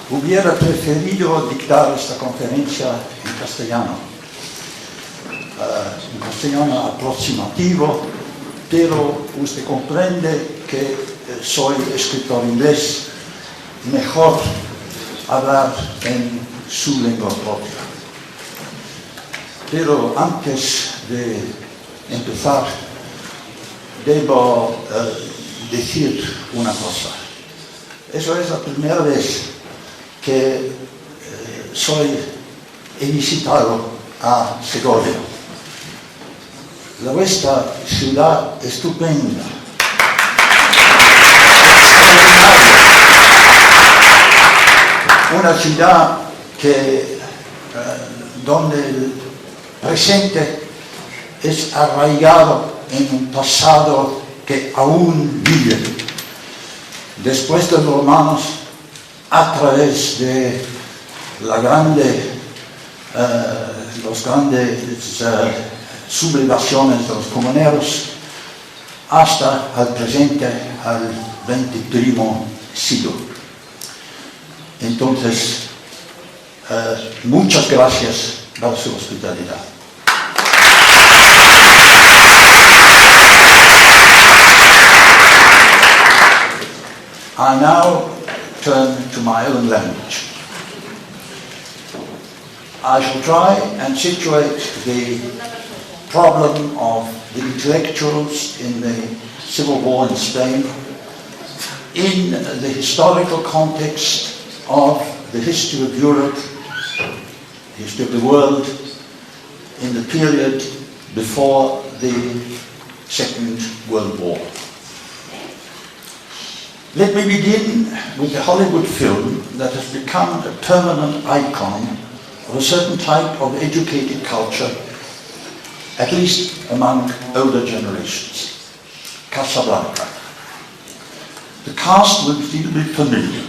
Hubiera preferido dictar esta conferencia en castellano aproximativo, pero usted comprende que soy escritor inglés, mejor hablar en su lengua propia. Pero antes de empezar, debo decir una cosa. Eso es la primera vez que he visitado a Segovia. Vuestra ciudad estupenda, una ciudad donde el presente es arraigado en un pasado que aún vive. Después de los romanos, a través de las grandes sublevaciones de los comuneros, hasta el presente, al 21 siglo. Entonces, muchas gracias por su hospitalidad. I now turn to my own language. I shall try and situate the problem of the intellectuals in the civil war in Spain in the historical context of the history of Europe, the history of the world, in the period before the Second World War. Let me begin with the Hollywood film that has become a permanent icon of a certain type of educated culture, at least among older generations. Casablanca. The cast will still be familiar.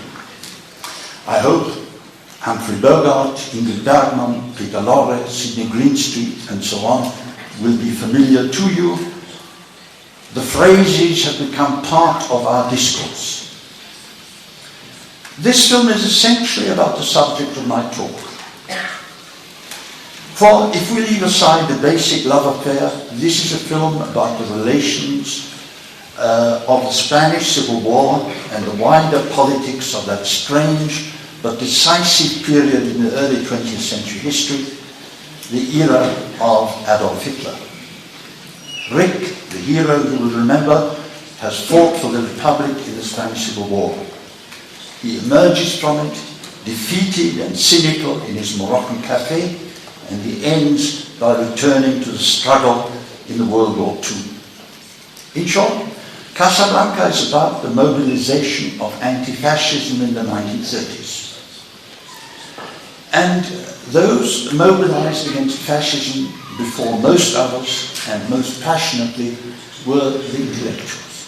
I hope Humphrey Bogart, Ingrid Bergman, Peter Lorre, Sidney Greenstreet, and so on will be familiar to you. The phrases have become part of our discourse. This film is essentially about the subject of my talk. For if we leave aside the basic love affair, this is a film about the relations of the Spanish Civil War and the wider politics of that strange but decisive period in the early 20th century history, the era of Adolf Hitler. Rick, the hero you will remember, has fought for the Republic in the Spanish Civil War. He emerges from it defeated and cynical in his Moroccan cafe, and he ends by returning to the struggle in the World War II. In short, Casablanca is about the mobilization of anti-fascism in the 1930s. And those mobilized against fascism before most others and most passionately were the intellectuals.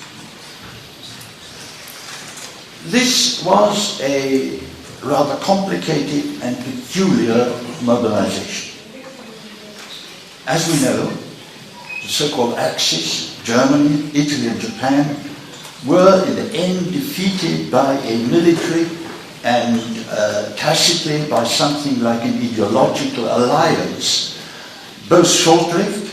This was a rather complicated and peculiar mobilization. As we know, the so-called Axis, Germany, Italy and Japan, were in the end defeated by a military and tacitly by something like an ideological alliance, both short-lived,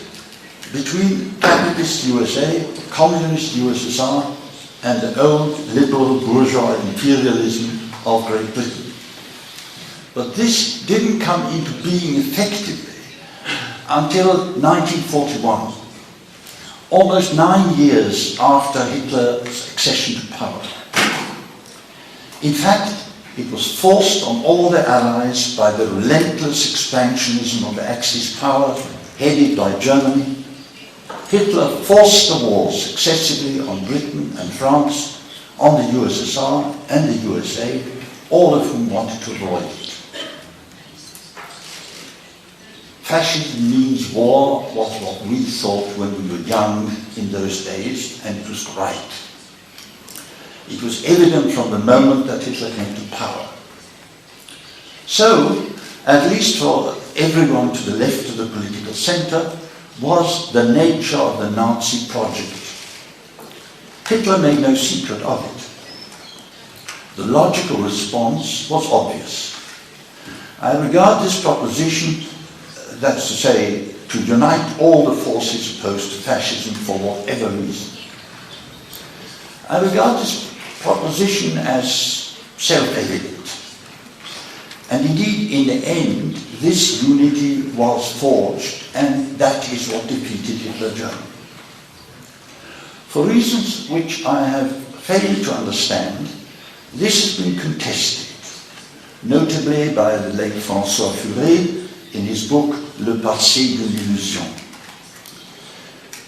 between capitalist USA, communist USSR, and the old liberal bourgeois imperialism of Great Britain. But this didn't come into being effectively until 1941, almost 9 years after Hitler's accession to power. In fact, it was forced on all the Allies by the relentless expansionism of the Axis power headed by Germany. Hitler forced the war successively on Britain and France, on the USSR and the USA, all of whom wanted to avoid it. Fascism means war was what we thought when we were young in those days, and it was right. It was evident from the moment that Hitler came to power. So, at least for everyone to the left of the political center, was the nature of the Nazi project. Hitler made no secret of it. The logical response was obvious. I regard this proposition, that's to say, to unite all the forces opposed to fascism for whatever reason. I regard this proposition as self-evident. And indeed, in the end, this unity was forged, and that is what defeated Hitler Germany. For reasons which I have failed to understand, this has been contested, notably by the late François Furet in his book Le Passé de l'Illusion.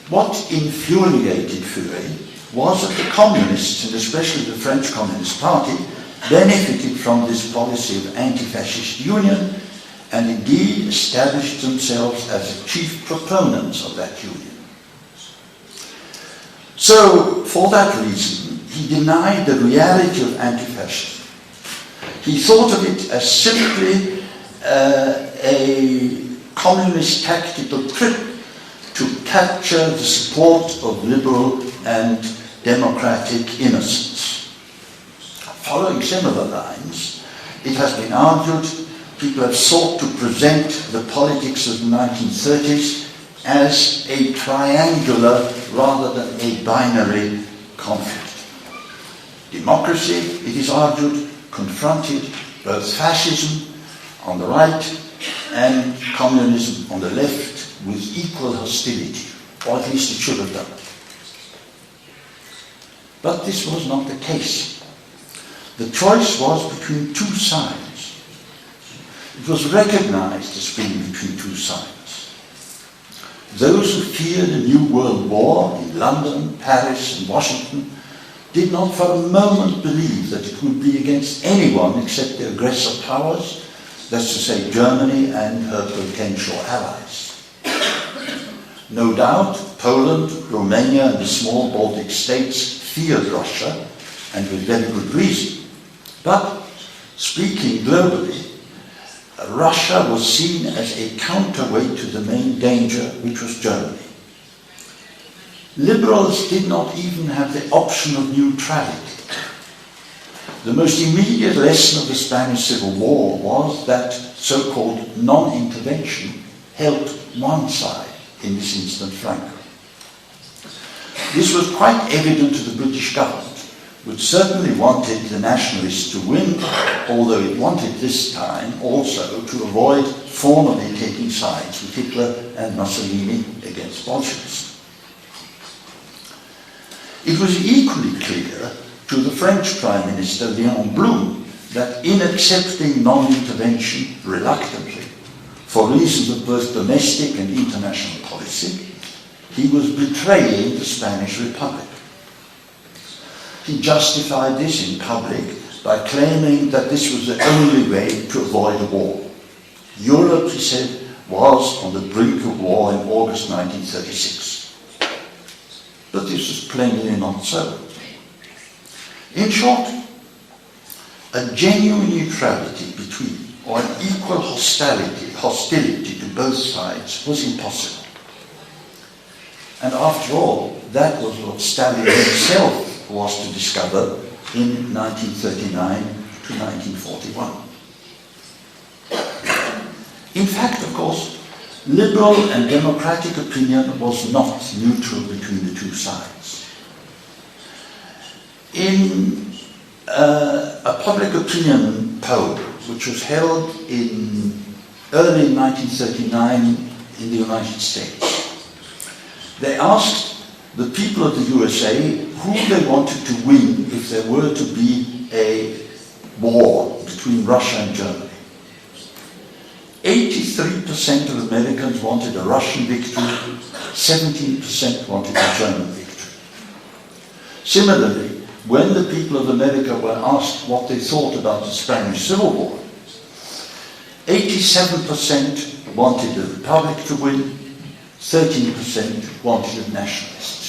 What infuriated Furet was that the communists, and especially the French Communist Party, benefited from this policy of anti-fascist union and indeed established themselves as the chief proponents of that union. So, for that reason, he denied the reality of anti-fascism. He thought of it as simply a communist tactical trick to capture the support of liberal and democratic innocence. Following similar lines, it has been argued, people have sought to present the politics of the 1930s as a triangular rather than a binary conflict. Democracy, it is argued, confronted both fascism on the right and communism on the left with equal hostility, or at least it should have done. But this was not the case. The choice was between two sides. It was recognized as being between two sides. Those who feared a new world war in London, Paris, and Washington did not for a moment believe that it would be against anyone except the aggressor powers, that's to say Germany and her potential allies. No doubt, Poland, Romania, and the small Baltic states feared Russia, and with very good reason. But, speaking globally, Russia was seen as a counterweight to the main danger, which was Germany. Liberals did not even have the option of neutrality. The most immediate lesson of the Spanish Civil War was that so-called non-intervention helped one side, in this instance Franco. This was quite evident to the British government, which certainly wanted the nationalists to win, although it wanted this time also to avoid formally taking sides with Hitler and Mussolini against Bolshevism. It was equally clear to the French Prime Minister Léon Blum that in accepting non-intervention reluctantly, for reasons of both domestic and international policy, he was betraying the Spanish Republic. He justified this in public by claiming that this was the only way to avoid a war. Europe, he said, was on the brink of war in August 1936. But this was plainly not so. In short, a genuine neutrality between, or an equal hostility to both sides was impossible. And after all, that was what Stalin himself was to discover in 1939 to 1941. In fact, of course, liberal and democratic opinion was not neutral between the two sides. In a public opinion poll, which was held in early 1939 in the United States, they asked the people of the USA who they wanted to win if there were to be a war between Russia and Germany. 83% of Americans wanted a Russian victory, 17% wanted a German victory. Similarly, when the people of America were asked what they thought about the Spanish Civil War, 87% wanted the Republic to win, 13% wanted the nationalists.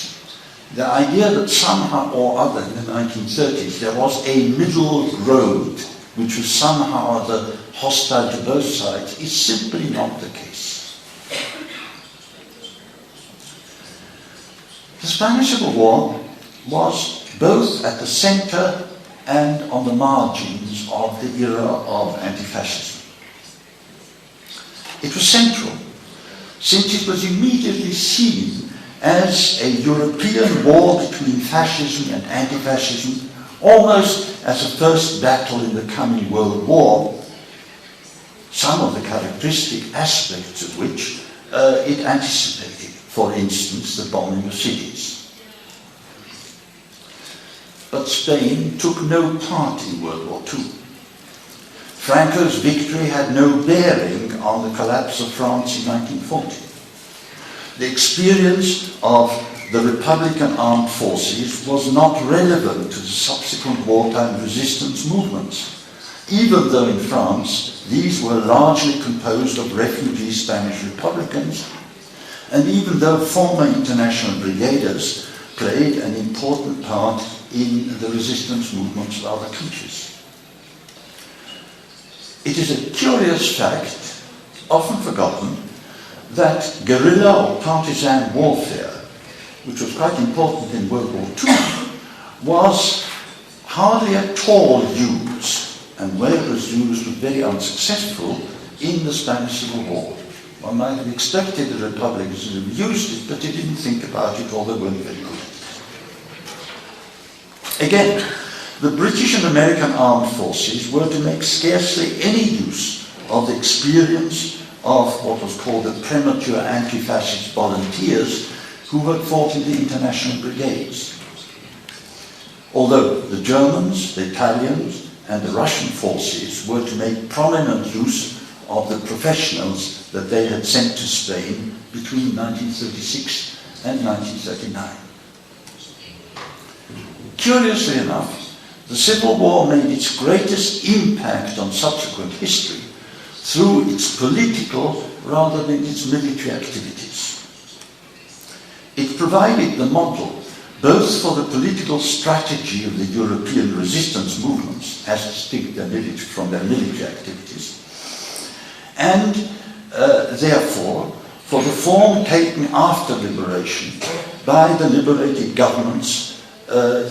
The idea that somehow or other in the 1930s there was a middle road which was somehow or other hostile to both sides is simply not the case. The Spanish Civil War was both at the center and on the margins of the era of anti-fascism. It was central, since it was immediately seen as a European war between fascism and anti-fascism, almost as a first battle in the coming World War, some of the characteristic aspects of which it anticipated, for instance, the bombing of cities. But Spain took no part in World War II. Franco's victory had no bearing on the collapse of France in 1940. The experience of the Republican armed forces was not relevant to the subsequent wartime resistance movements, even though in France these were largely composed of refugee Spanish Republicans, and even though former international brigaders played an important part in the resistance movements of other countries. It is a curious fact, often forgotten, that guerrilla or partisan warfare, which was quite important in World War II, was hardly at all used, and where it was used was very unsuccessful in the Spanish Civil War. One might have expected the Republicans to have used it, but they didn't think about it, or they weren't very good. Again, the British and American armed forces were to make scarcely any use of the experience of what was called the premature anti-fascist volunteers who had fought in the international brigades. Although the Germans, the Italians, and the Russian forces were to make prominent use of the professionals that they had sent to Spain between 1936 and 1939. Curiously enough, the Civil War made its greatest impact on subsequent history through its political rather than its military activities. It provided the model both for the political strategy of the European resistance movements, as distinct from their military activities, and therefore for the form taken after liberation by the liberated governments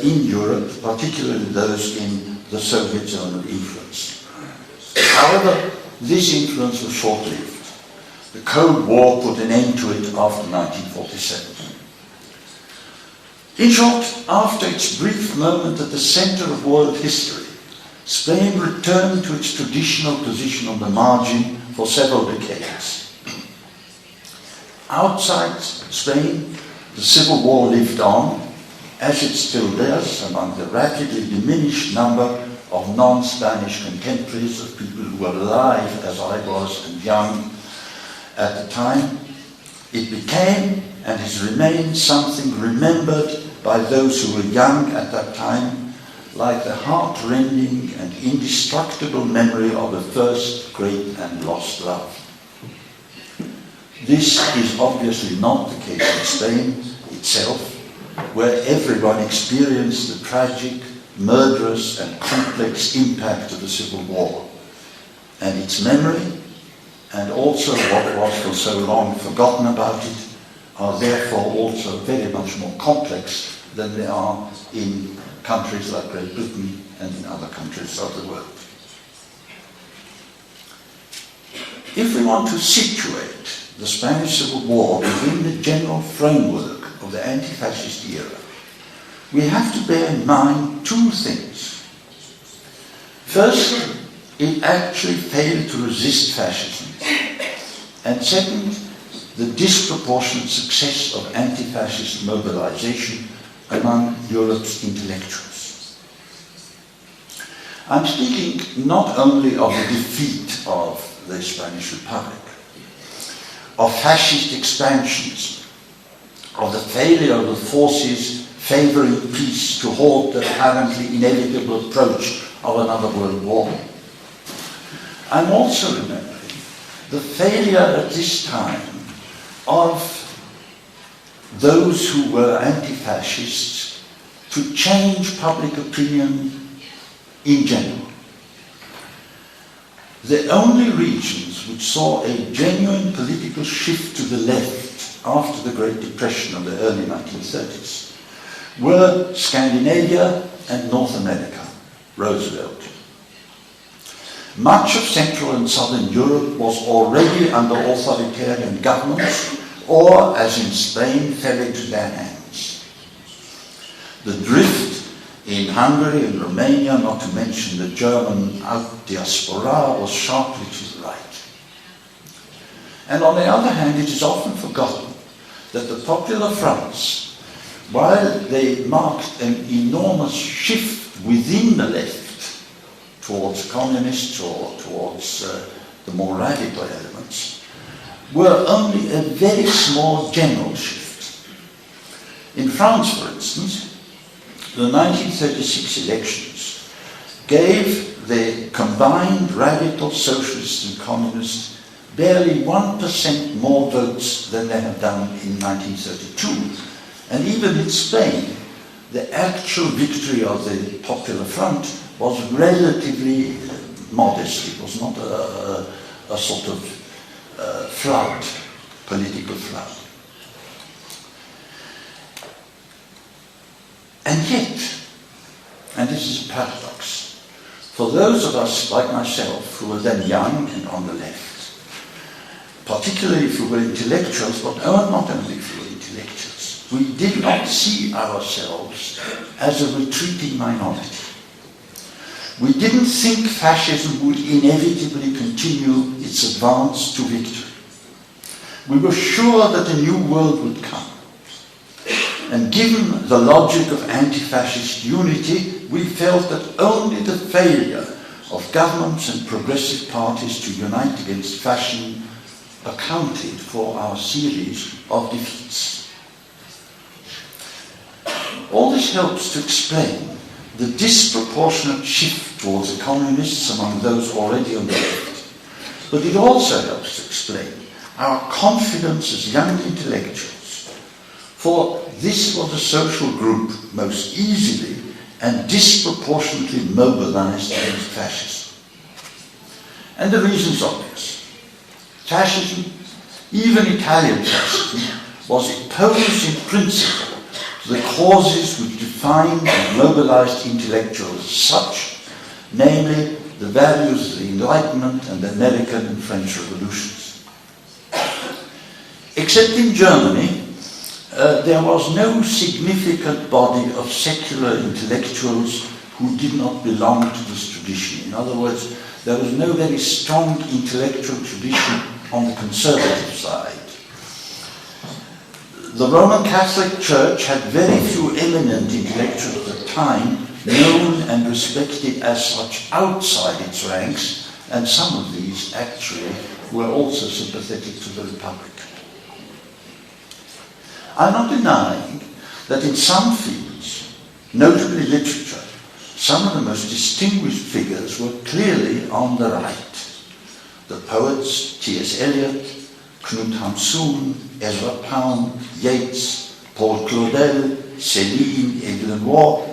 in Europe, particularly those in the Soviet zone of influence. However, this influence was short-lived. The Cold War put an end to it after 1947. In short, after its brief moment at the center of world history, Spain returned to its traditional position on the margin for several decades. Outside Spain, the Civil War lived on, as it still does among the rapidly diminished number of non-Spanish contemporaries of people who were alive, as I was, and young at the time. It became and has remained something remembered by those who were young at that time, like the heart-rending and indestructible memory of a first great and lost love. This is obviously not the case in Spain itself, where everyone experienced the tragic, murderous and complex impact of the Civil War, and its memory, and also what was for so long forgotten about it, are therefore also very much more complex than they are in countries like Great Britain and in other countries of the world. If we want to situate the Spanish Civil War within the general framework of the anti-fascist era, we have to bear in mind two things. First, it actually failed to resist fascism. And second, the disproportionate success of anti-fascist mobilization among Europe's intellectuals. I'm speaking not only of the defeat of the Spanish Republic, of fascist expansions, of the failure of the forces favoring peace to halt the apparently inevitable approach of another world war. I'm also remembering the failure at this time of those who were anti-fascists to change public opinion in general. The only regions which saw a genuine political shift to the left after the Great Depression of the early 1930s were Scandinavia and North America. Roosevelt. Much of Central and Southern Europe was already under authoritarian governments, or, as in Spain, fell into their hands. The drift in Hungary and Romania, not to mention the German out-diaspora, was sharply to the right. And on the other hand, it is often forgotten that the popular fronts, while they marked an enormous shift within the left towards communists or towards the more radical elements, were only a very small general shift. In France, for instance, the 1936 elections gave the combined radical socialists and communists barely 1% more votes than they had done in 1932. And even in Spain, the actual victory of the Popular Front was relatively modest. It was not a sort of flood, political flood. And yet, and this is a paradox, for those of us like myself who were then young and on the left, particularly if we were intellectuals, but not only if we were intellectuals, we did not see ourselves as a retreating minority. We didn't think fascism would inevitably continue its advance to victory. We were sure that a new world would come. And given the logic of anti-fascist unity, we felt that only the failure of governments and progressive parties to unite against fascism accounted for our series of defeats. All this helps to explain the disproportionate shift towards the communists among those already on the left. But it also helps to explain our confidence as young intellectuals, for this was a social group most easily and disproportionately mobilized against fascism. And the reason is obvious. Fascism, even Italian fascism, was opposed in principle to the causes which defined and mobilized intellectuals as such, namely the values of the Enlightenment and the American and French revolutions. Except in Germany, there was no significant body of secular intellectuals who did not belong to this tradition. In other words, there was no very strong intellectual tradition on the conservative side. The Roman Catholic Church had very few eminent intellectuals at the time, known and respected as such outside its ranks, and some of these actually were also sympathetic to the Republic. I'm not denying that in some fields, notably literature, some of the most distinguished figures were clearly on the right. The poets T.S. Eliot, Knut Hamsun, Ezra Pound, Yeats, Paul Claudel, Céline, Evelyn Waugh.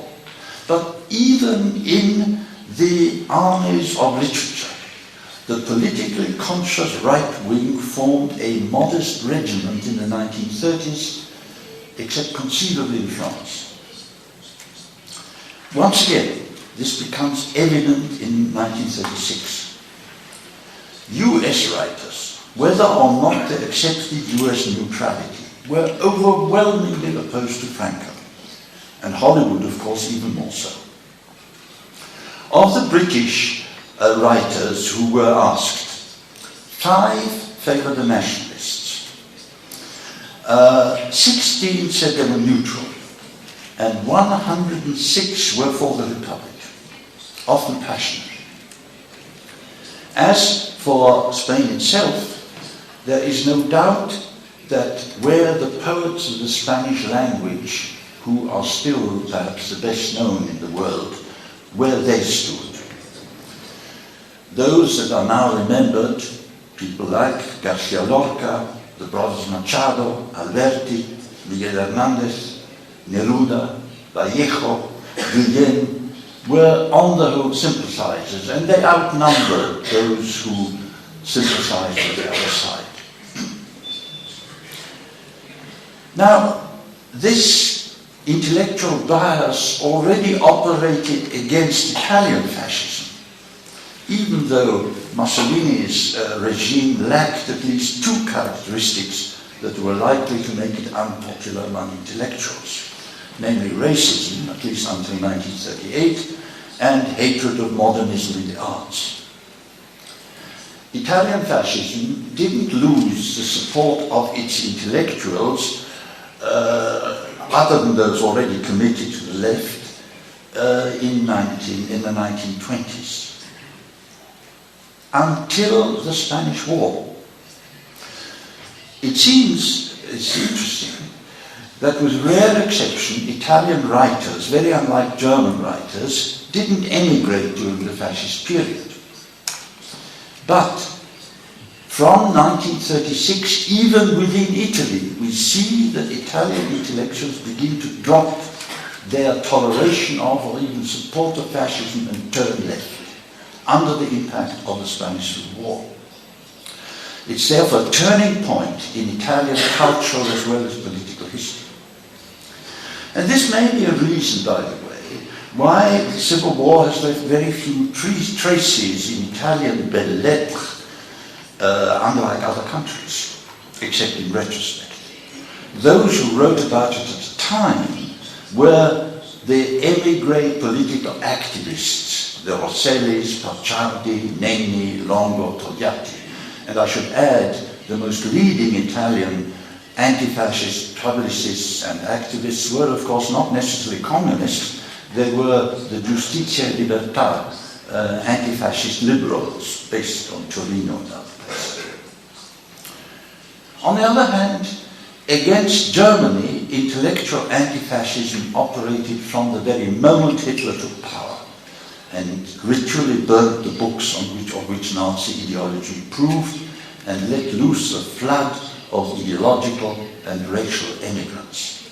But even in the armies of literature, the politically conscious right wing formed a modest regiment in the 1930s, except conceivably in France. Once again, this becomes evident in 1936. US writers, whether or not they accepted US neutrality, were overwhelmingly opposed to Franco, and Hollywood, of course, even more so. Of the British writers who were asked, 5 favoured the nationalists, 16 said they were neutral, and 106 were for the Republic, often passionate. As for Spain itself, there is no doubt that where the poets of the Spanish language, who are still perhaps the best known in the world, where they stood. Those that are now remembered, people like Garcia Lorca, the brothers Machado, Alberti, Miguel Hernández, Neruda, Vallejo, Guillén, were on the whole sympathizers, and they outnumbered those who sympathized with the other side. Now, this intellectual bias already operated against Italian fascism, even though Mussolini's regime lacked at least two characteristics that were likely to make it unpopular among intellectuals, namely racism, at least until 1938, and hatred of modernism in the arts. Italian fascism didn't lose the support of its intellectuals, other than those already committed to the left, in the 1920s, until the Spanish War. It seems, it's interesting, that with rare exception, Italian writers, very unlike German writers, didn't emigrate during the fascist period. But from 1936, even within Italy, we see that Italian intellectuals begin to drop their toleration of or even support of fascism and turn left, under the impact of the Spanish Civil War. It's therefore a turning point in Italian cultural as well as political history. And this may be a reason, by the way, why the Civil War has left very few traces in Italian belles lettres, unlike other countries, except in retrospect. Those who wrote about it at the time were the émigré political activists, the Rossellis, Pacciardi, Nenni, Longo, Togliatti. And I should add, the most leading Italian anti-fascist publicists and activists were, of course, not necessarily communists. They were the Giustizia e Libertà, anti-fascist liberals, based on Torino and other places. On the other hand, against Germany, intellectual anti-fascism operated from the very moment Hitler took power, and ritually burnt the books of which Nazi ideology proved, and let loose a flood of ideological and racial immigrants.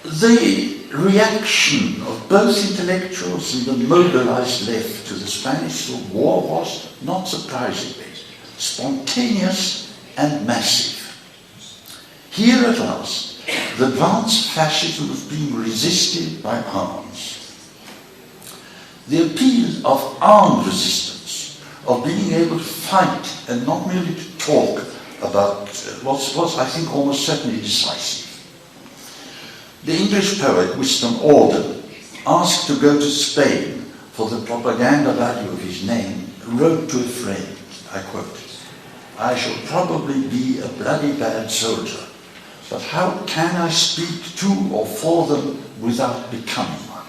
The reaction of both intellectuals and the mobilized left to the Spanish Civil War was, not surprisingly, spontaneous and massive. Here at last, the advanced fascism was being resisted by arms. The appeal of armed resistance, of being able to fight and not merely to talk about, was I think, almost certainly decisive. The English poet Wisdom Auden, asked to go to Spain for the propaganda value of his name, wrote to a friend, I quote, "I shall probably be a bloody bad soldier, but how can I speak to or for them without becoming one?"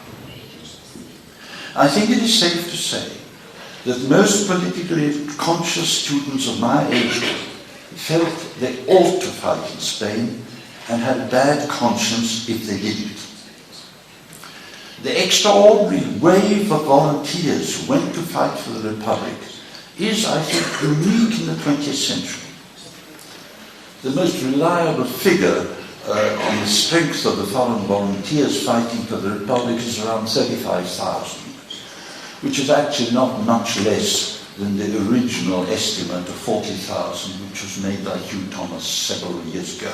I think it is safe to say that most politically conscious students of my age felt they ought to fight in Spain and had a bad conscience if they didn't. The extraordinary wave of volunteers who went to fight for the Republic is, I think, unique in the 20th century. The most reliable figure on the strength of the foreign volunteers fighting for the Republic is around 35,000, which is actually not much less than the original estimate of 40,000, which was made by Hugh Thomas several years ago.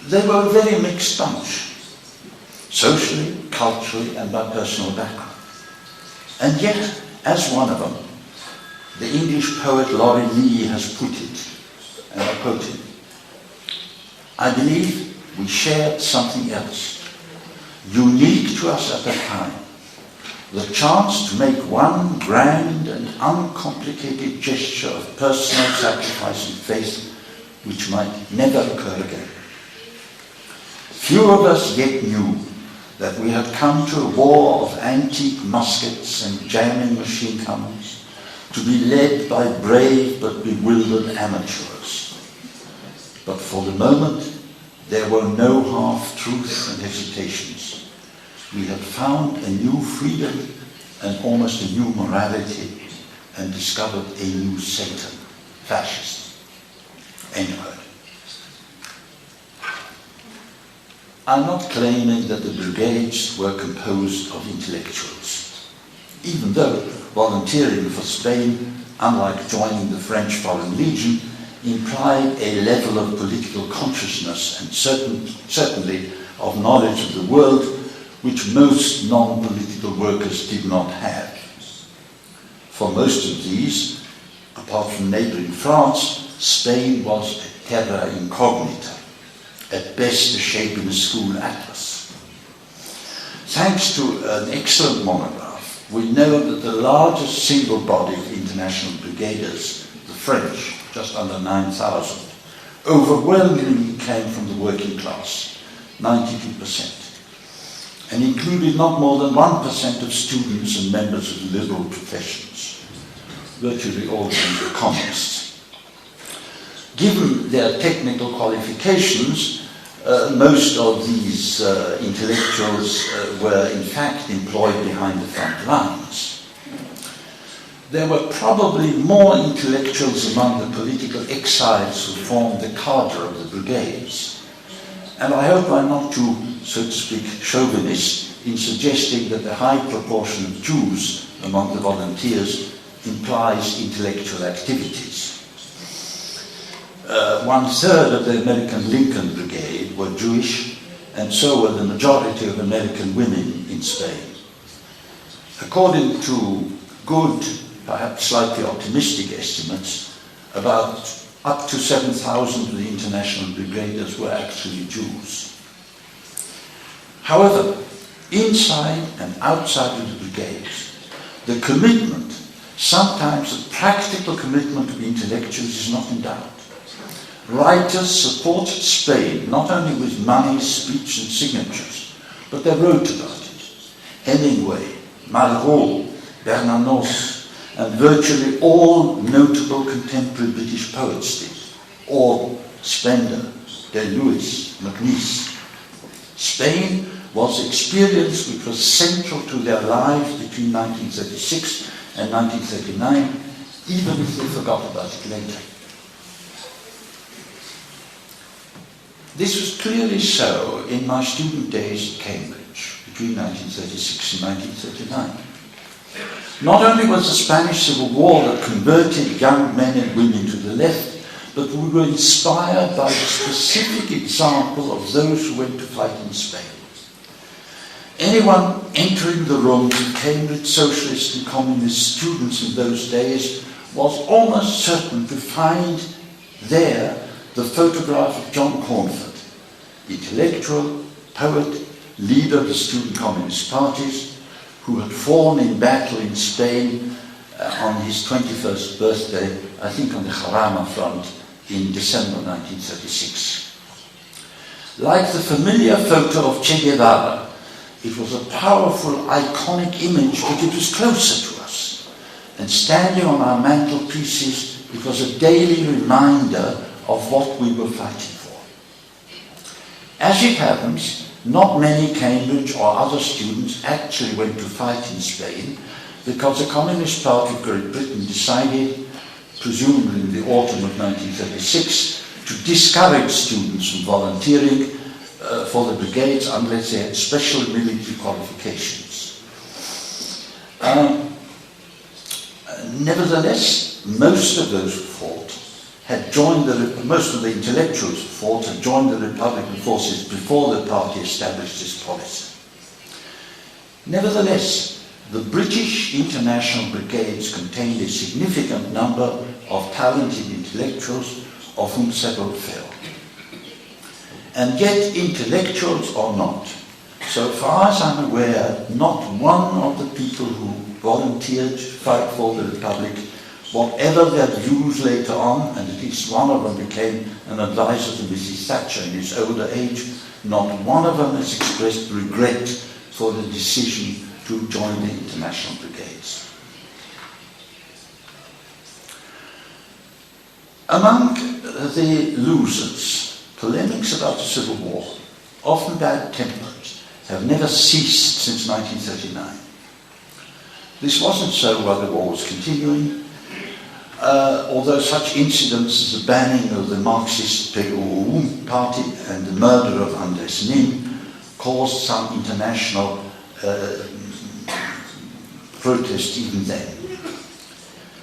They were a very mixed bunch, socially, culturally, and by personal background. And yet, as one of them, the English poet Laurie Lee has put it, and I quote him, "I believe we shared something else, unique to us at the time, the chance to make one grand and uncomplicated gesture of personal sacrifice and faith which might never occur again. Few of us yet knew that we had come to a war of antique muskets and jamming machine guns, to be led by brave but bewildered amateurs. But for the moment, there were no half-truths and hesitations. We had found a new freedom and almost a new morality, and discovered a new Satan, fascism." End quote. I'm not claiming that the brigades were composed of intellectuals, even though volunteering for Spain, unlike joining the French Foreign Legion, implied a level of political consciousness and certainly of knowledge of the world which most non-political workers did not have. For most of these, apart from neighboring France, Spain was a terra incognita, at best a shape in a school atlas. Thanks to an excellent monograph, we know that the largest single body of international brigaders, the French, just under 9,000, overwhelmingly came from the working class, 92%, and included not more than 1% of students and members of the liberal professions, virtually all of them were communists. Given their technical qualifications, most of these intellectuals were in fact employed behind the front lines. There were probably more intellectuals among the political exiles who formed the cadre of the brigades. And I hope I'm not too, so to speak, chauvinist in suggesting that the high proportion of Jews among the volunteers implies intellectual activities. 1/3 of the American Lincoln Brigade were Jewish, and so were the majority of American women in Spain. According to good, perhaps slightly optimistic estimates, about up to 7,000 of the international brigaders were actually Jews. However, inside and outside of the brigades, the commitment, sometimes the practical commitment of intellectuals, is not in doubt. Writers supported Spain not only with money, speech and signatures, but they wrote about it. Hemingway, Malraux, Bernanos, and virtually all notable contemporary British poets did. Orwell, Spender, Day-Lewis, Macnish. Spain was experience which was central to their lives between 1936 and 1939, even if they forgot about it later. This was clearly so in my student days at Cambridge, between 1936 and 1939. Not only was the Spanish Civil War that converted young men and women to the left, but we were inspired by the specific example of those who went to fight in Spain. Anyone entering the rooms of Cambridge socialist and communist students in those days was almost certain to find there the photograph of John Cornford, intellectual, poet, leader of the student communist parties, who had fallen in battle in Spain on his 21st birthday, I think on the Jarama front, in December 1936. Like the familiar photo of Che Guevara, it was a powerful, iconic image, but it was closer to us. And standing on our mantelpieces, it was a daily reminder of what we were fighting for. As it happens, not many Cambridge or other students actually went to fight in Spain because the Communist Party of Great Britain decided, presumably in the autumn of 1936, to discourage students from volunteering for the brigades unless they had special military qualifications. Nevertheless, most of those who fought had joined most of the intellectuals who fought had joined the Republican forces before the party established this policy. Nevertheless, the British international brigades contained a significant number of talented intellectuals, of whom several fell. And yet, intellectuals or not, so far as I'm aware, not one of the people who volunteered to fight for the Republic, whatever their views later on, and at least one of them became an advisor to Mrs. Thatcher in his older age, not one of them has expressed regret for the decision to join the international brigades. Among the losers, polemics about the Civil War, often bad-tempered, have never ceased since 1939. This wasn't so while the war was continuing, although such incidents as the banning of the Marxist POU party and the murder of Andres Nin caused some international protest even then.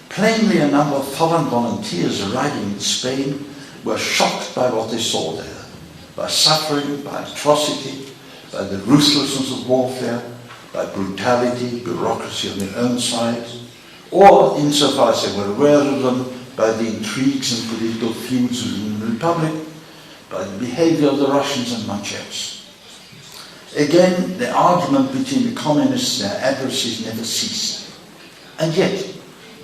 Plainly, a number of foreign volunteers arriving in Spain were shocked by what they saw there, by suffering, by atrocity, by the ruthlessness of warfare, by brutality, bureaucracy on their own side, or, insofar as they were aware of them, by the intrigues and political feuds within the Republic, by the behavior of the Russians and much else. Again, the argument between the communists and their adversaries never ceased. And yet,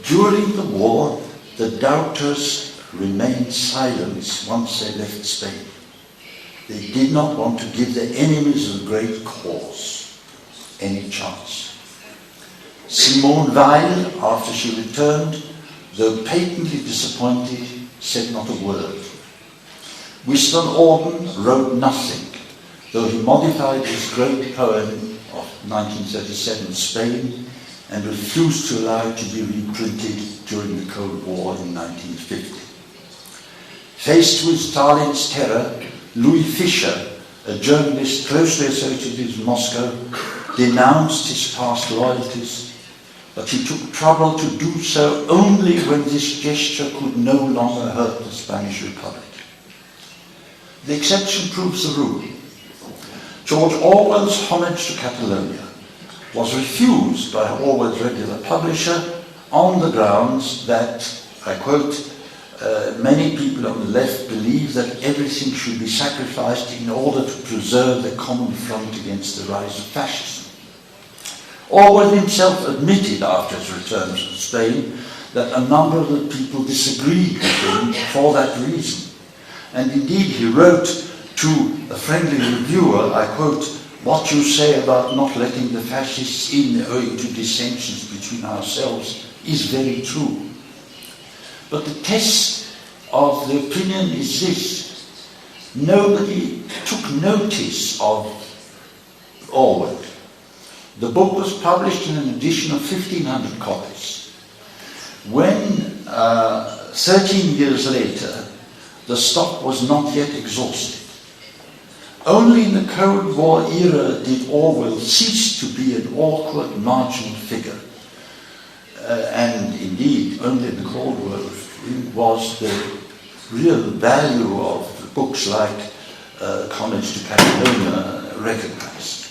during the war, the doubters remained silent once they left Spain. They did not want to give the enemies of the great cause any chance. Simone Weil, after she returned, though patently disappointed, said not a word. Winston Auden wrote nothing, though he modified his great poem of 1937, Spain, and refused to allow it to be reprinted during the Cold War in 1950. Faced with Stalin's terror, Louis Fischer, a journalist closely associated with Moscow, denounced his past loyalties, but he took trouble to do so only when this gesture could no longer hurt the Spanish Republic. The exception proves the rule. George Orwell's Homage to Catalonia was refused by Orwell's regular publisher on the grounds that, I quote, many people on the left believe that everything should be sacrificed in order to preserve the common front against the rise of fascism. Orwell himself admitted after his return to Spain that a number of the people disagreed with him for that reason. And indeed he wrote to a friendly reviewer, I quote, "What you say about not letting the fascists in owing to dissensions between ourselves is very true." But the test of the opinion is this: nobody took notice of Orwell. The book was published in an edition of 1,500 copies. When 13 years later, the stock was not yet exhausted. Only in the Cold War era did Orwell cease to be an awkward marginal figure. And indeed, only in the Cold War was the real value of books like Homage to Catalonia recognized.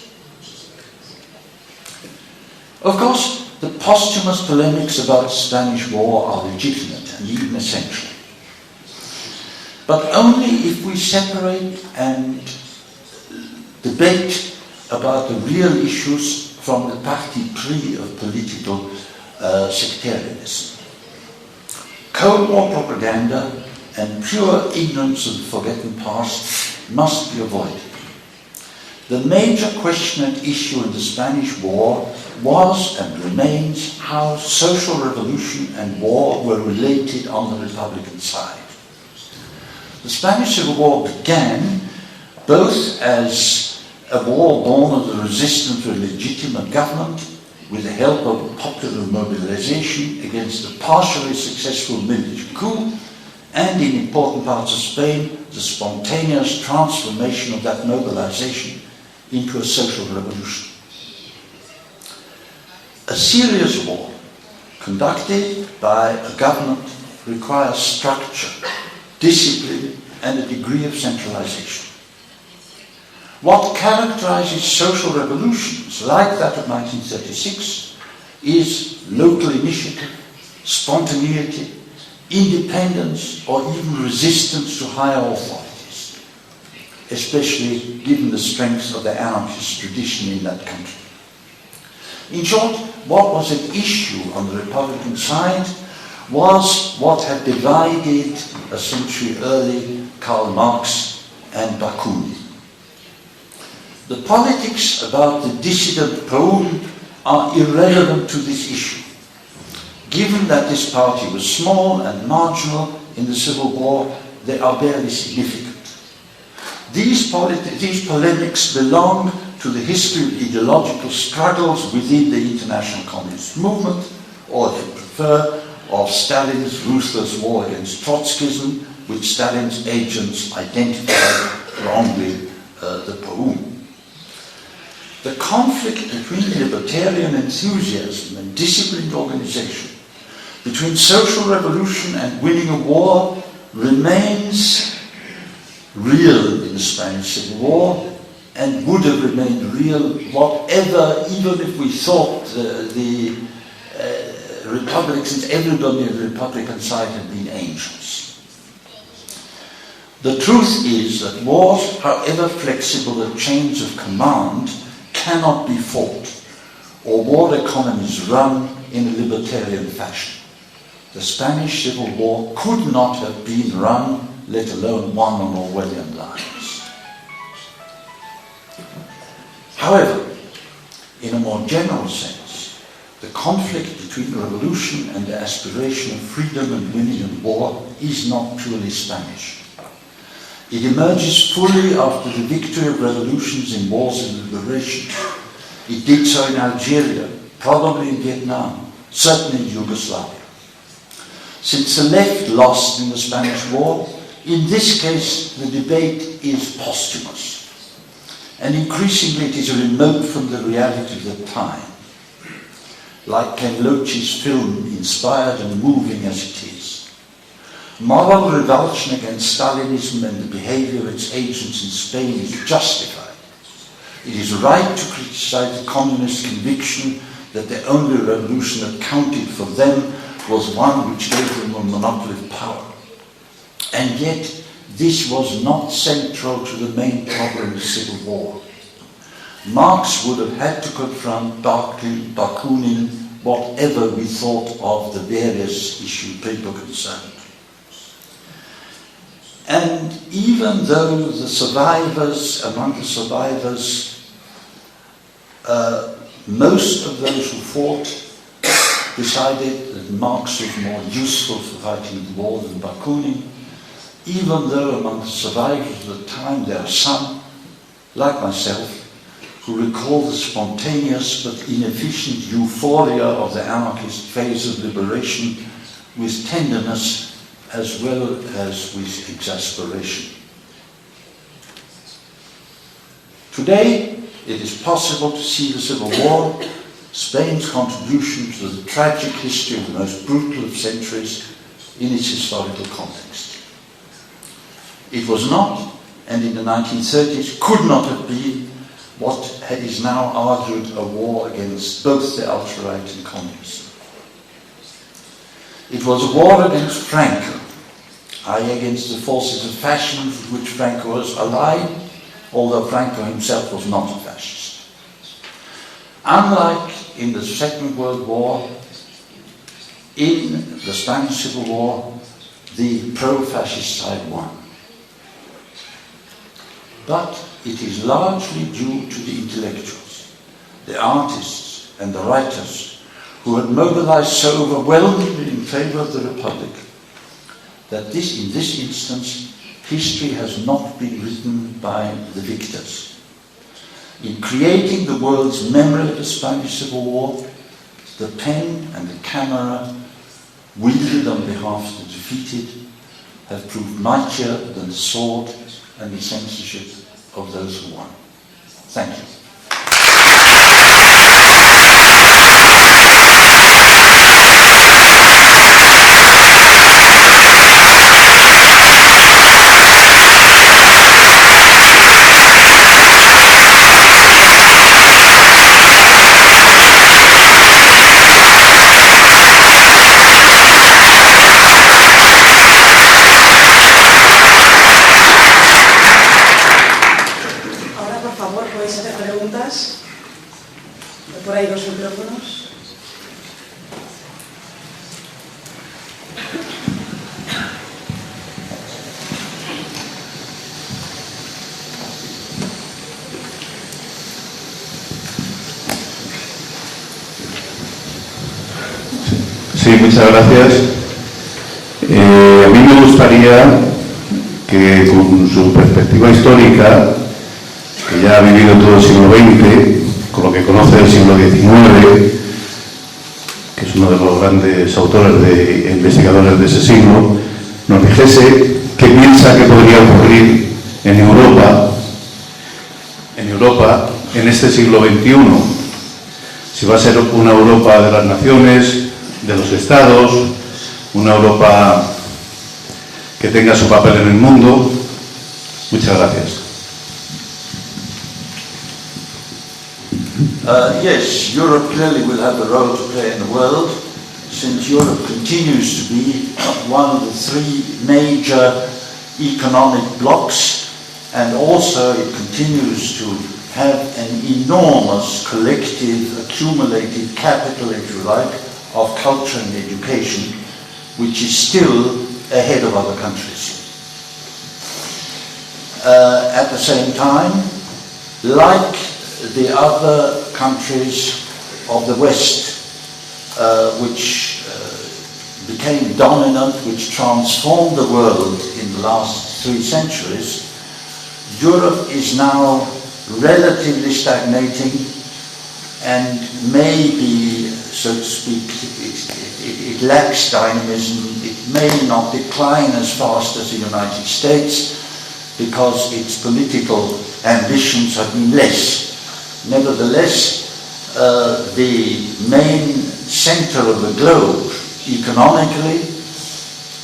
Of course, the posthumous polemics about the Spanish War are legitimate and even essential. But only if we separate and debate about the real issues from the parti pris of political sectarianism. Cold War propaganda and pure ignorance of the forgotten past must be avoided. The major question at issue in the Spanish War was and remains how social revolution and war were related on the Republican side. The Spanish Civil War began both as a war born of the resistance to a legitimate government with the help of a popular mobilization against a partially successful military coup, and in important parts of Spain, the spontaneous transformation of that mobilization into a social revolution. A serious war conducted by a government requires structure, discipline, and a degree of centralization. What characterizes social revolutions like that of 1936 is local initiative, spontaneity, independence, or even resistance to higher authorities, especially given the strength of the anarchist tradition in that country. In short, what was at issue on the Republican side was what had divided a century early Karl Marx and Bakunin. The politics about the dissident Poem are irrelevant to this issue, given that this party was small and marginal in the Civil War. They are barely significant. These polemics belong to the history of ideological struggles within the international communist movement, or if you prefer, of Stalin's ruthless war against Trotskyism, which Stalin's agents identified wrongly the Poem. The conflict between libertarian enthusiasm and disciplined organization between social revolution and winning a war remains real in the Spanish Civil War, and would have remained real whatever, even if we thought the Republicans, everybody on the Republican side had been angels. The truth is that wars, however flexible the chains of command, cannot be fought, or war economies run in a libertarian fashion. The Spanish Civil War could not have been run, let alone won on Orwellian lines. However, in a more general sense, the conflict between revolution and the aspiration of freedom and winning in war is not purely Spanish. It emerges fully after the victory of revolutions in wars of liberation. It did so in Algeria, probably in Vietnam, certainly in Yugoslavia. Since the left lost in the Spanish War, in this case the debate is posthumous, and increasingly it is remote from the reality of the time. Like Ken Loach's film, inspired and moving as it is. Moral revulsion against Stalinism and the behavior of its agents in Spain is justified. It is right to criticize the communist conviction that the only revolution that counted for them was one which gave them a monopoly of power. And yet, this was not central to the main problem of the Civil War. Marx would have had to confront Bakunin, whatever we thought of the various issues people concerned. And even though the survivors, among the survivors, most of those who fought decided that Marx was more useful for fighting the war than Bakunin, even though among the survivors of the time there are some, like myself, who recall the spontaneous but inefficient euphoria of the anarchist phase of liberation with tenderness as well as with exasperation. Today, it is possible to see the Civil War, Spain's contribution to the tragic history of the most brutal of centuries, in its historical context. It was not, and in the 1930s could not have been, what is now argued a war against both the ultra-right and communists. It was a war against Franco, i.e. against the forces of fascism with which Franco was allied, although Franco himself was not a fascist. Unlike in the Second World War, in the Spanish Civil War, the pro-fascist side won. But it is largely due to the intellectuals, the artists and the writers who had mobilized so overwhelmingly in favor of the Republic that in this instance, history has not been written by the victors. In creating the world's memory of the Spanish Civil War, the pen and the camera, wielded on behalf of the defeated, have proved mightier than the sword and the censorship of those who won. Thank you. Por ahí los micrófonos. Sí, muchas gracias. A mí me gustaría que con su perspectiva histórica, que ya ha vivido todo el siglo XX, con lo que conoce del siglo XIX, que es uno de los grandes autores e investigadores de ese siglo, nos dijese qué piensa que podría ocurrir en Europa en este siglo XXI. Si va a ser una Europa de las naciones, de los estados, una Europa que tenga su papel en el mundo. Muchas gracias. Yes, Europe clearly will have a role to play in the world, since Europe continues to be one of the three major economic blocs, and also it continues to have an enormous collective accumulated capital, if you like, of culture and education, which is still ahead of other countries. At the same time, like the other countries of the West, which became dominant, which transformed the world in the last 3 centuries, Europe is now relatively stagnating and maybe, so to speak, it lacks dynamism. It may not decline as fast as the United States because its political ambitions have been less. Nevertheless, the main center of the globe economically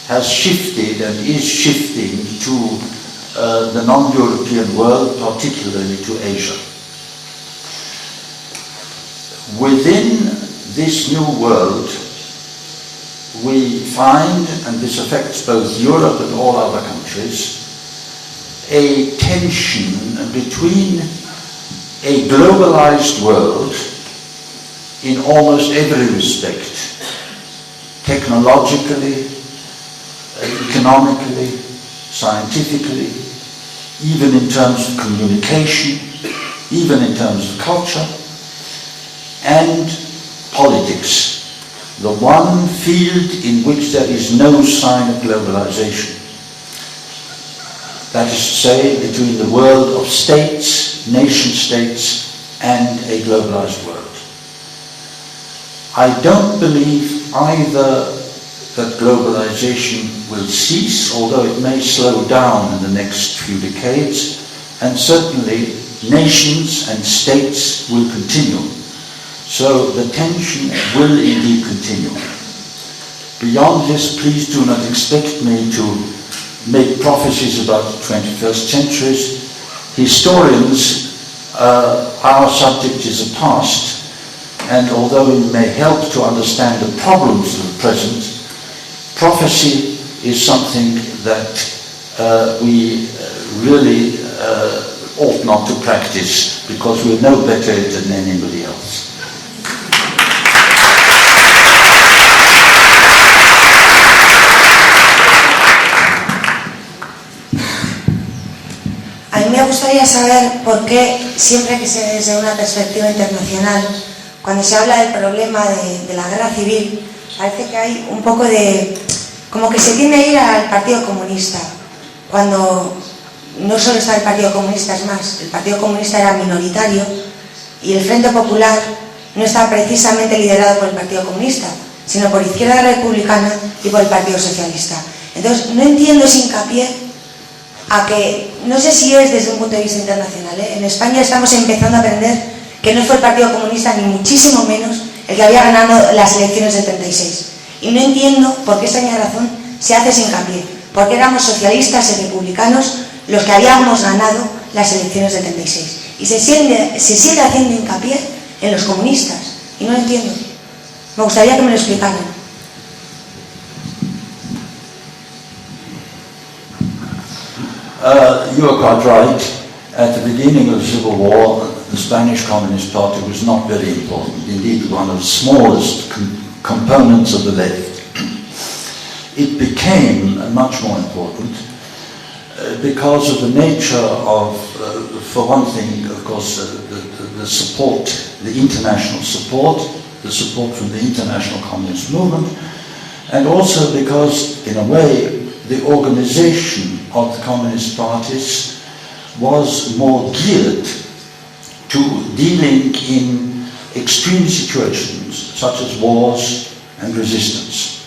has shifted and is shifting to the non-European world, particularly to Asia. Within this new world, we find, and this affects both Europe and all other countries, a tension between a globalized world in almost every respect, technologically, economically, scientifically, even in terms of communication, even in terms of culture, and politics, the one field in which there is no sign of globalization. That is to say, between the world of states, nation states, and a globalized world. I don't believe either that globalization will cease, although it may slow down in the next few decades, and certainly nations and states will continue. So the tension will indeed continue. Beyond this, please do not expect me to make prophecies about the 21st centuries. Historians, our subject is a past, and although it may help to understand the problems of the present, prophecy is something that we really ought not to practice, because we're no better at it than anybody else. A mí me gustaría saber por qué, siempre que se desde una perspectiva internacional, cuando se habla del problema de la guerra civil, parece que hay un poco de... como que se tiende a ir al Partido Comunista, cuando no solo está el Partido Comunista, es más, el Partido Comunista era minoritario y el Frente Popular no estaba precisamente liderado por el Partido Comunista, sino por Izquierda Republicana y por el Partido Socialista. Entonces, no entiendo ese hincapié a que, no sé si es desde un punto de vista internacional, en España estamos empezando a aprender que no fue el Partido Comunista, ni muchísimo menos, el que había ganado las elecciones del 36. Y no entiendo por qué extraña razón se hace ese hincapié, porque éramos socialistas y republicanos los que habíamos ganado las elecciones del 36. Y se sigue haciendo hincapié en los comunistas, y no lo entiendo. Me gustaría que me lo explicaran. You are quite right. At the beginning of the Civil War, the Spanish Communist Party was not very important, indeed one of the smallest components of the left. It became much more important because of the nature of, for one thing, of course, the support, the international support, the support from the international communist movement, and also because, in a way, the organization of the communist parties was more geared to dealing in extreme situations such as wars and resistance.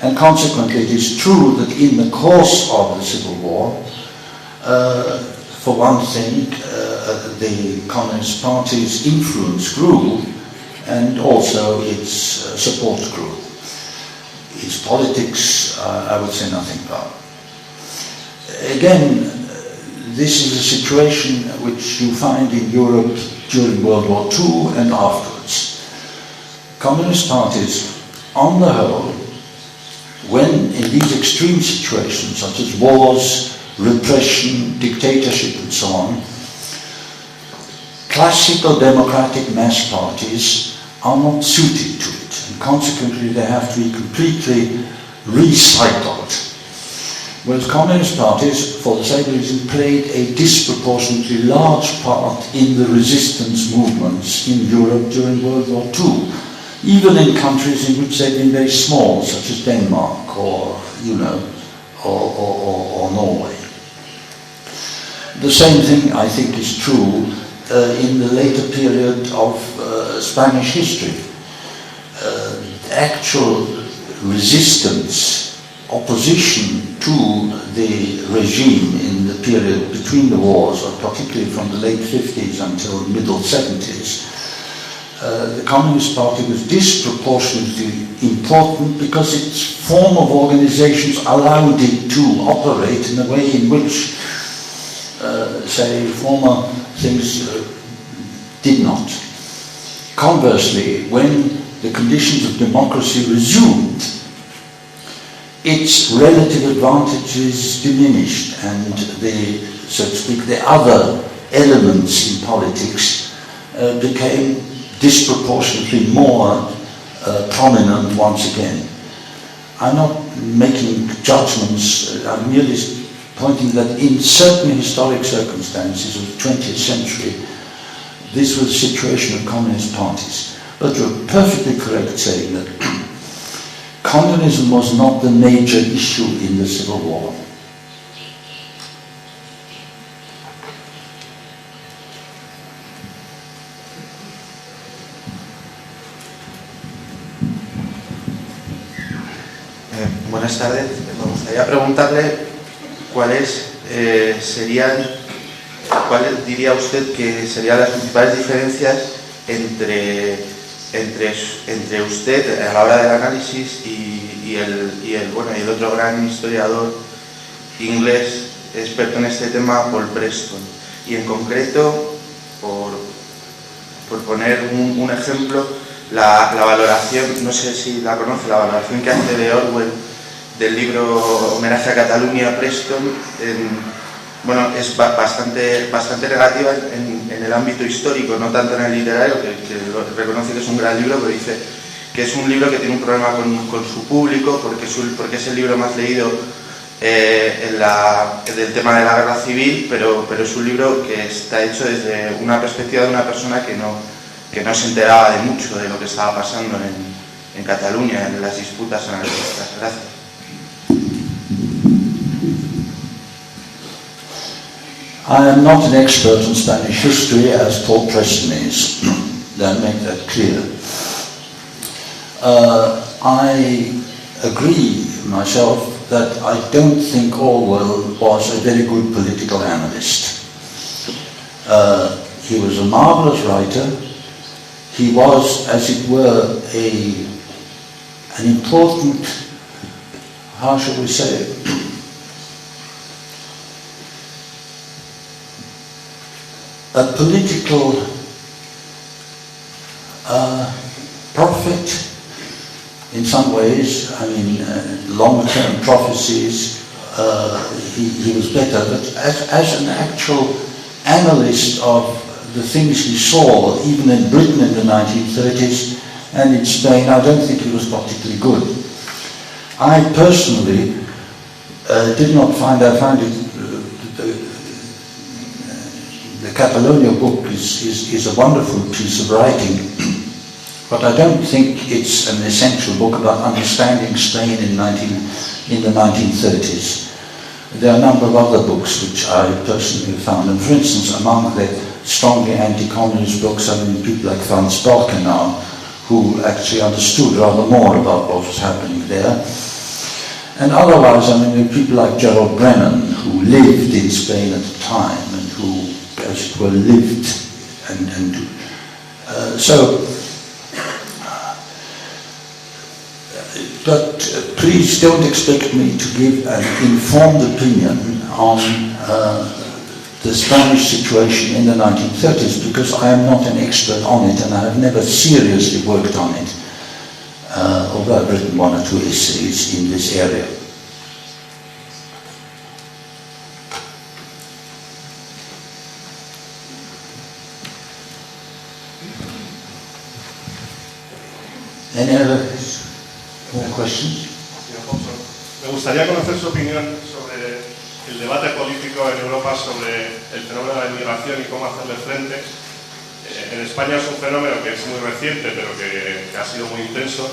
And consequently, it is true that in the course of the Civil War, for one thing, the Communist Party's influence grew, and also its support group. Its politics, I would say nothing about. Again, this is a situation which you find in Europe during World War II and afterwards. Communist parties, on the whole, when in these extreme situations, such as wars, repression, dictatorship and so on, classical democratic mass parties are not suited to it, and consequently they have to be completely recycled. Whereas communist parties, for the same reason, played a disproportionately large part in the resistance movements in Europe during World War II, even in countries in which they've been very small, such as Denmark or, or Norway. The same thing, I think, is true in the later period of Spanish history. Actual resistance, opposition to the regime in the period between the wars, or particularly from the late 50s until the middle 70s, the Communist Party was disproportionately important because its form of organizations allowed it to operate in a way in which, say, former things did not. Conversely, when the conditions of democracy resumed, its relative advantages diminished, and the, so to speak, the other elements in politics became disproportionately more prominent once again. I'm not making judgments, I'm merely pointing that in certain historic circumstances of the 20th century, this was the situation of communist parties. But you're perfectly correct saying that communism was not the major issue in the Civil War. Buenas tardes. Me gustaría preguntarle cuáles diría usted que serían las principales diferencias entre usted a la hora del análisis y el otro gran historiador inglés experto en este tema, Paul Preston, y en concreto, por poner un ejemplo, la valoración, no sé si la conoce, la valoración que hace de Orwell del libro Homenaje a Cataluña, Preston, es bastante negativa en el ámbito histórico, no tanto en el literario, que reconoce que es un gran libro, pero dice que es un libro que tiene un problema con su público, porque es el libro más leído del tema de la guerra civil, pero es un libro que está hecho desde una perspectiva de una persona que no se enteraba de mucho de lo que estaba pasando en Cataluña, en las disputas anarquistas. Gracias. I am not an expert on Spanish history, as Paul Preston is. I'll make that clear. I agree myself that I don't think Orwell was a very good political analyst. He was a marvelous writer. He was, as it were, an important, how shall we say it, a political prophet in some ways. I mean, long-term prophecies, he was better, but as an actual analyst of the things he saw, even in Britain in the 1930s and in Spain, I don't think he was particularly good. I personally I found it, the Catalonia book is a wonderful piece of writing, but I don't think it's an essential book about understanding Spain in the 1930s. There are a number of other books which I personally found, and for instance, among the strongly anti-communist books, I mean, people like Franz Borkenau, who actually understood rather more about what was happening there. And otherwise, I mean, people like Gerald Brennan, who lived in Spain at the time, and who, as it were, lived. So, But please don't expect me to give an informed opinion on the Spanish situation in the 1930s, because I am not an expert on it and I have never seriously worked on it, although I've written one or two essays in this area. Any other questions? Señor Hobsbawm, me gustaría conocer su opinión sobre el debate político en Europa sobre el fenómeno de la inmigración y cómo hacerle frente. En España es un fenómeno que es muy reciente, pero que ha sido muy intenso.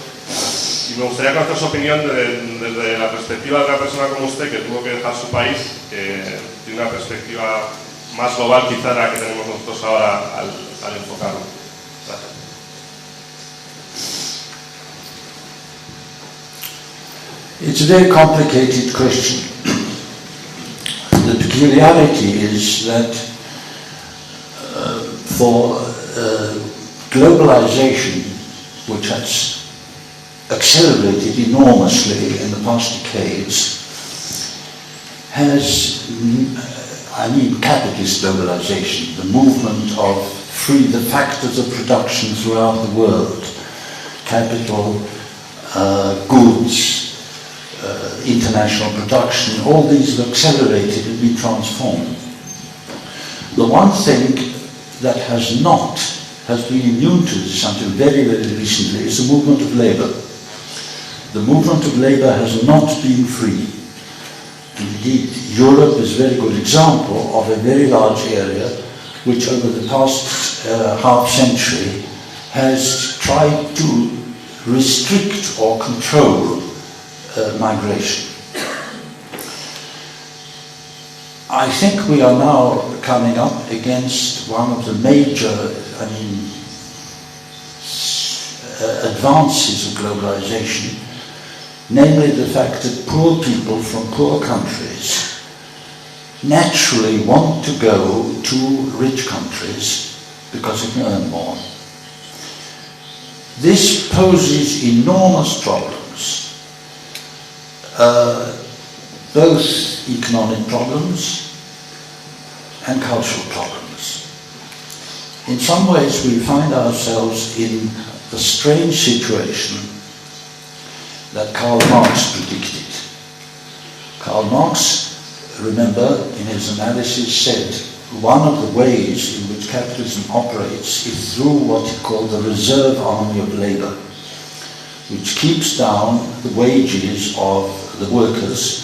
Y me gustaría conocer su opinión desde la perspectiva de una persona como usted, que tuvo que dejar su país, que tiene una perspectiva más global quizá la que tenemos nosotros ahora al enfocarlo. Gracias. It's a very complicated question. The peculiarity is that for globalization, which has accelerated enormously in the past decades, has, I mean capitalist globalization, the movement of the factors of production throughout the world, capital, goods, international production, all these have accelerated and been transformed. The one thing that has been immune to this until very, very recently is the movement of labor. The movement of labor has not been free. Indeed, Europe is a very good example of a very large area which over the past half century has tried to restrict or control migration. I think we are now coming up against one of the major, advances of globalization, namely the fact that poor people from poor countries naturally want to go to rich countries because they can earn more. This poses enormous problems. Both economic problems and cultural problems. In some ways we find ourselves in the strange situation that Karl Marx predicted. Karl Marx, remember, in his analysis said one of the ways in which capitalism operates is through what he called the reserve army of labor, which keeps down the wages of the workers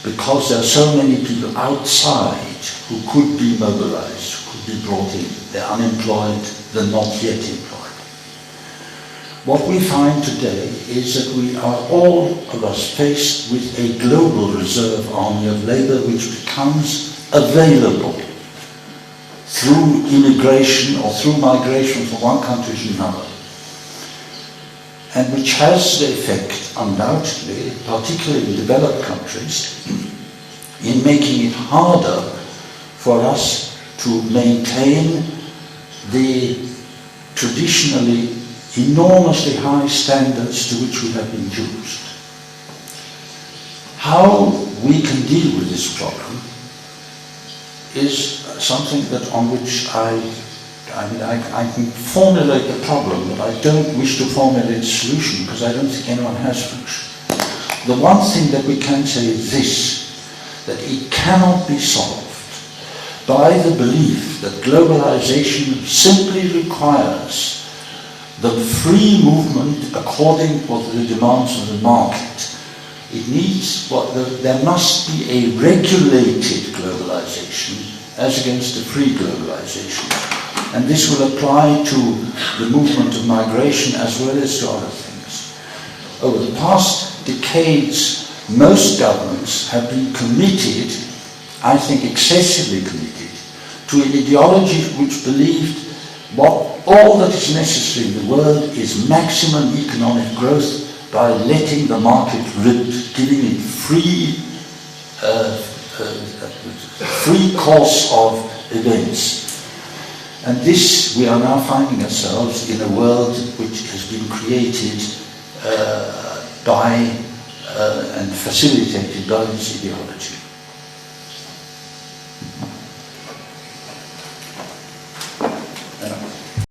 because there are so many people outside who could be mobilized, who could be brought in. They're unemployed, they're not yet employed. What we find today is that we are all of us faced with a global reserve army of labor which becomes available through immigration or through migration from one country to another, and which has the effect, undoubtedly, particularly in developed countries, in making it harder for us to maintain the traditionally enormously high standards to which we have been used. How we can deal with this problem is something that on which I can formulate the problem, but I don't wish to formulate a solution because I don't think anyone has a solution. The one thing that we can say is this, that it cannot be solved by the belief that globalization simply requires the free movement according to the demands of the market. It needs there must be a regulated globalization as against a free globalization. And this will apply to the movement of migration as well as to other things. Over the past decades, most governments have been committed, I think excessively committed, to an ideology which believed all that is necessary in the world is maximum economic growth by letting the market rip, giving it free course of events. And this, we are now finding ourselves in a world which has been created by and facilitated by this ideology.